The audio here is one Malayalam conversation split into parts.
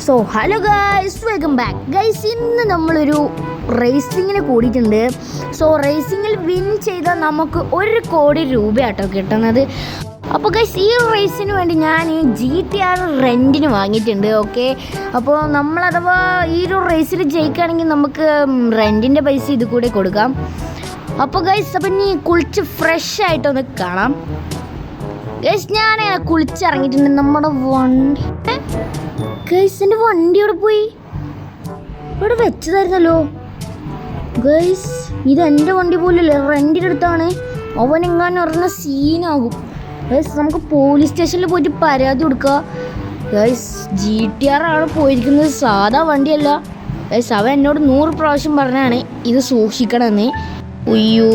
So hello guys, welcome back guys. ഇന്ന് നമ്മളൊരു റേസിങ്ങിന് കൂടിയിട്ടുണ്ട്. സോ റേസിങ്ങിൽ വിൻ ചെയ്താൽ നമുക്ക് 1 കോടി രൂപയാട്ടോ കിട്ടുന്നത്. അപ്പോൾ ഗൈസ്, ഈ റേസിന് വേണ്ടി ഞാൻ GTR റെൻറ്റിന് വാങ്ങിയിട്ടുണ്ട്. ഓക്കെ, അപ്പോൾ നമ്മളഥവാ ഈ ഒരു റേസിൽ ജയിക്കുകയാണെങ്കിൽ നമുക്ക് റെൻറ്റിൻ്റെ പൈസ ഇത് കൂടെ കൊടുക്കാം. അപ്പോൾ ഗൈസ്, അപ്പം ഇനി കുളിച്ച് ഫ്രഷ് ആയിട്ടൊന്ന് കാണാം. ഗൈസ്, ഞാൻ കുളിച്ചിറങ്ങിയിട്ടുണ്ട്. നമ്മുടെ വണ്ടി ഗൈസ്, എൻ്റെ വണ്ടി ഇവിടെ പോയി? ഇവിടെ വെച്ചതായിരുന്നല്ലോ ഗൈസ്. ഇതെൻ്റെ വണ്ടി പോലല്ലേ, റെൻറ്റിൻ്റെ അടുത്താണ്. അവനെങ്ങാനും പറഞ്ഞ സീനാകും ഗൈസ്. നമുക്ക് പോലീസ് സ്റ്റേഷനിൽ പോയിട്ട് പരാതി കൊടുക്കുക ഗൈസ്. GTR ആണ് പോയിരിക്കുന്നത്, സാധാ വണ്ടിയല്ല ഗൈസ്. അവൻ എന്നോട് 100 പ്രാവശ്യം പറഞ്ഞാണ് ഇത് സൂക്ഷിക്കണമെന്ന്. അയ്യോ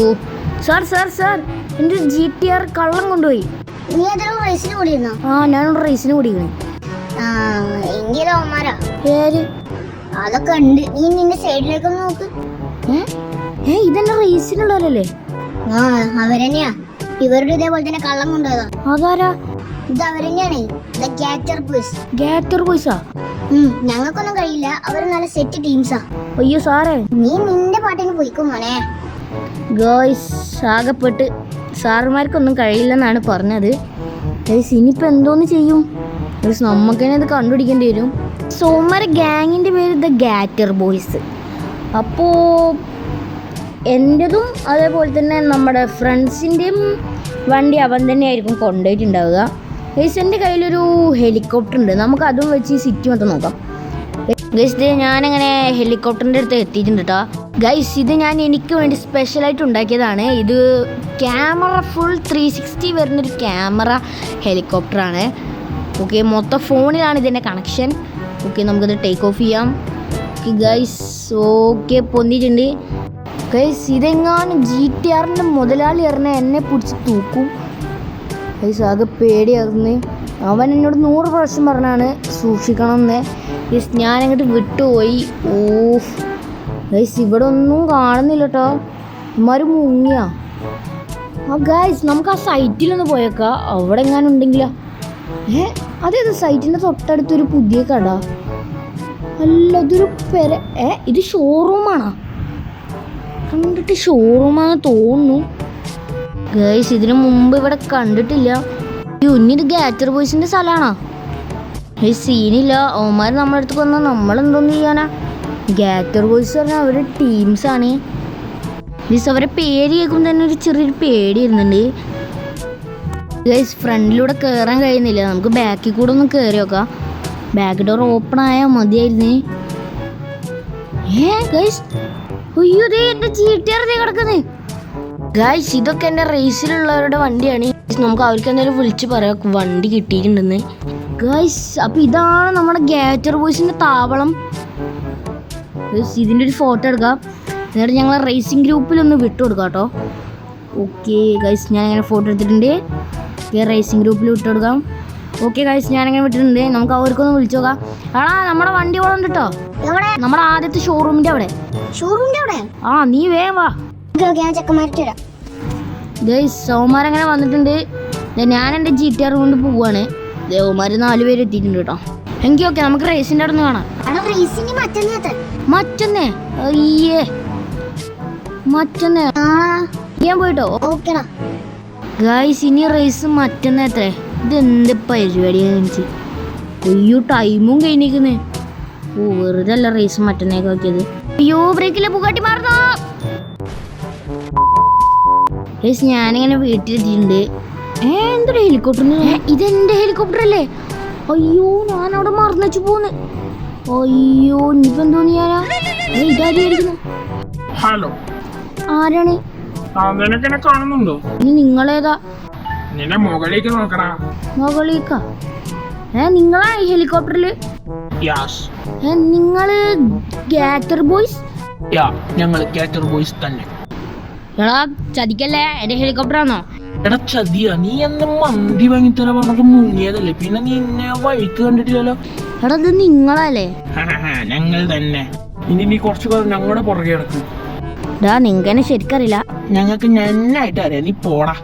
സാർ സാർ സാർ, എൻ്റെ GTR കള്ളം കൊണ്ടുപോയി. നീ ഏതൊരു റേസിന് കൂടിയിരുന്നോ? ഞാനൊരു റേസിന് കൂടിയിരുന്നു. പേര് അതൊക്കെ ഉണ്ട്. നീ നിന്റെ സൈഡിലേക്ക് നോക്ക്. ഇതെന്നെ റേസിനുള്ളവരല്ലേ? അവരെന്നെയാ. ഇവരുടെ ഇതേപോലെ തന്നെ കള്ളം കൊണ്ടുപോയതാ. അതാരാ? ഇത് അവരെന്നെയാണ്, ഗാറ്റർ ബോയ്സാ. ഞങ്ങൾക്കൊന്നും കഴിയില്ല, അവർ നല്ല സെറ്റ് ടീംസാ. അയ്യോ സാറേ, നീ നിന്റെ പാട്ടിന് പോയിക്കോ മോനെ. ഗോയ്സ്, ആകെപ്പെട്ട് സാറുമാർക്കൊന്നും കഴിയില്ലെന്നാണ് പറഞ്ഞത് ഗൈസ്. ഇനിയിപ്പോൾ എന്തോന്ന് ചെയ്യും ഗൈസ്? നമുക്ക് തന്നെ ഇത് കണ്ടുപിടിക്കേണ്ടി വരും. സോമാരെ ഗ്യാങ്ങിൻ്റെ പേര് ദ ഗാറ്റർ ബോയ്സ്. അപ്പോൾ എൻ്റെതും അതേപോലെ തന്നെ നമ്മുടെ ഫ്രണ്ട്സിൻ്റെയും വണ്ടി അവൻ തന്നെയായിരിക്കും കൊണ്ടുപോയിട്ടുണ്ടാവുക ഗൈസ്. എൻ്റെ കയ്യിലൊരു ഹെലികോപ്റ്റർ ഉണ്ട്, നമുക്ക് അതും വെച്ച് ഈ സിറ്റി മൊത്തം നോക്കാം ഗൈസ്. ഞാനങ്ങനെ ഹെലികോപ്റ്ററിൻ്റെ അടുത്ത് എത്തിയിട്ടുണ്ട് കേട്ടോ ഗൈസ്. ഇത് ഞാൻ എനിക്ക് വേണ്ടി സ്പെഷ്യലായിട്ട് ഉണ്ടാക്കിയതാണ്. ഇത് ക്യാമറ ഫുൾ 360 വരുന്നൊരു ക്യാമറ ഹെലികോപ്റ്ററാണ്. ഓക്കെ, മൊത്തം ഫോണിലാണ് ഇതിൻ്റെ കണക്ഷൻ. ഓക്കെ, നമുക്കിത് ടേക്ക് ഓഫ് ചെയ്യാം. ഓക്കെ ഗൈസ്, ഓക്കെ പൊന്നിയിട്ടുണ്ട് ഗൈസ്. ഇതെങ്ങാനും GTRൻ്റെ മുതലാളി പറഞ്ഞാൽ എന്നെ പിടിച്ച് തൂക്കും ഗൈസ്. ആകെ പേടിയായിരുന്നു. അവൻ എന്നോട് 100 പ്രാവശ്യം പറഞ്ഞാണ് സൂക്ഷിക്കണം എന്ന് ഗൈസ്. ഞാനങ്ങോട്ട് വിട്ടുപോയി. ഓഫ് ഗൈസ്, ഇവിടെ ഒന്നും കാണുന്നില്ല കേട്ടോ. ഇമാര് മുങ്ങിയാ. ഗൈസ്, നമുക്ക് ആ സൈറ്റിലൊന്ന് പോയേക്കാം. അവിടെ എങ്ങാനും ഉണ്ടെങ്കിലോ? അതേത് സൈറ്റിൻ്റെ തൊട്ടടുത്തൊരു പുതിയ കട അല്ല, ഇതൊരു പെര. ഇത് ഷോറൂമാണോ? കണ്ടിട്ട് ഷോറൂമാണെന്ന് തോന്നുന്നു ഗൈസ്. ഇതിനു മുമ്പ് ഇവിടെ കണ്ടിട്ടില്ല. ഇത് ഗാറ്റർ ബോയ്സിൻ്റെ സ്ഥലമാണോ? സീനില്ല. അവന്മാർ നമ്മുടെ അടുത്ത് വന്നാൽ നമ്മളെന്തോന്ന് ചെയ്യാനാ? ഗാറ്റർ ബോയ്സ് പറഞ്ഞാൽ അവരുടെ ടീംസാണ് ഗൈസ്. അവരെ പേര് കേൾക്കുമ്പോൾ തന്നെ ഒരു ചെറിയൊരു പേടി വരുന്നുണ്ട് ഗൈസ്. ഫ്രണ്ടിലൂടെ കയറാൻ കഴിയുന്നില്ല. നമുക്ക് ബാക്കിൽ കൂടെ ഒന്ന് കയറി നോക്കാം. ബാക്ക് ഡോർ ഓപ്പൺ ആയാൽ മതിയായിരുന്നേ. ഗൈസ്, അയ്യോ ദേ എൻ്റെ GTR കിടക്കുന്നേ ഗൈസ്. ഇതൊക്കെ എൻ്റെ റേസിലുള്ളവരുടെ വണ്ടിയാണ്. നമുക്ക് അവർക്ക് എന്തായാലും വിളിച്ച് പറയാം വണ്ടി കിട്ടിയിട്ടുണ്ടെന്ന് ഗൈസ്. അപ്പോൾ ഇതാണ് നമ്മുടെ ഗാറ്റർ ബോയ്സിൻ്റെ താവളം ഗൈസ്. ഇതിൻ്റെ ഒരു ഫോട്ടോ എടുക്കാം, എന്നിട്ട് ഞങ്ങൾ റേസിംഗ് ഗ്രൂപ്പിലൊന്ന് വിട്ടു കൊടുക്കാം കേട്ടോ. ഓക്കെ ഗൈസ്, ഞാനങ്ങനെ ഫോട്ടോ എടുത്തിട്ടുണ്ട്. റേസിംഗ് ഗ്രൂപ്പിൽ വിട്ടു കൊടുക്കാം. ഓക്കെ ഗൈസ്, ഞാനങ്ങനെ വിട്ടിട്ടുണ്ട്. നമുക്ക് അവർക്കൊന്ന് വിളിച്ചു നോക്കാം. നമ്മുടെ വണ്ടി ഇവിടെ ഉണ്ട് കേട്ടോ, നമ്മുടെ ആദ്യത്തെ ഷോറൂമിൻ്റെ അവിടെ. നീ വേഗം വാ ഗൈസ്. സോമാരങ്ങനെ വന്നിട്ടുണ്ട്. ഞാൻ എൻ്റെ GTR കൊണ്ട് പോവാണ്. ദേവന്മാർ 4 പേര് എത്തിയിട്ടുണ്ട് കേട്ടോ. എങ്കിൽ ഓക്കെ, നമുക്ക് റേസിൻ്റെ അവിടെ നിന്ന് കാണാം. മറ്റന്നേ അയ്യേ മറ്റന്നേ ഞാൻ പോയിട്ടോ. ഗൈസ്, ഇനി റേസ് മറ്റന്നേ എത്രേ? ഇതെന്ത് പരിപാടിയാണ് കാണിച്ച്? അയ്യോ, ടൈമും കഴിഞ്ഞിരിക്കുന്നേ. വെറുതെ അല്ല റേസ് മറ്റന്നേക്ക് നോക്കിയത്. അയ്യോ, ബ്രേക്കിലെ ബുഗാട്ടി മാറുന്നോ ഗൈസ്. ഞാനിങ്ങനെ വീട്ടിലെത്തിയിട്ടുണ്ട്. എന്തൊരു ഹെലികോപ്റ്റർ? ഇതെന്റെ ഹെലികോപ്റ്റർ അല്ലേ? അയ്യോ, ഞാൻ അവിടെ മറന്നു വെച്ച് പോന്ന്. അയ്യോ, ഇനിയിപ്പോ എന്തോന്ന് ചെയ്യാനാ? ഇതായിരിക്കുന്നു. ഹലോ, ആരാണ്? നിനക്കെന്നെ കാണുന്നുണ്ടോ? ഇനി നിങ്ങളേതാ? നിന്നെ മുകളിലേക്ക് നോക്കണ. മുകളിലേക്കാ? നിങ്ങളാ ഈ ഹെലികോപ്റ്ററില്? നിങ്ങള് ഗാറ്റർ ബോയ്സ്? ഞങ്ങൾ ഗാറ്റർ ബോയ്സ് തന്നെ. എടാ ചതിക്കല്ലേ, എന്റെ ഹെലികോപ്റ്റർ ആണോ? എടാ ചതിയാ, നീ എന്ന് മന്തി വാങ്ങിത്തര പറഞ്ഞത് മുങ്ങിയതല്ലേ, പിന്നെ നീ എന്നെ വഴിക്ക് കണ്ടിട്ടില്ലല്ലോ. എടാ ഇത് നിങ്ങളല്ലേ? ഞങ്ങൾ തന്നെ. ഇനി നീ കുറച്ച് ഞങ്ങളുടെ പുറകെ കിടക്കും. നിങ്ങൾക്ക് എന്നെ ശരിക്കറിയില്ല. ഞങ്ങൾക്ക് നന്നായിട്ട് അറിയാം, നീ പോടാ.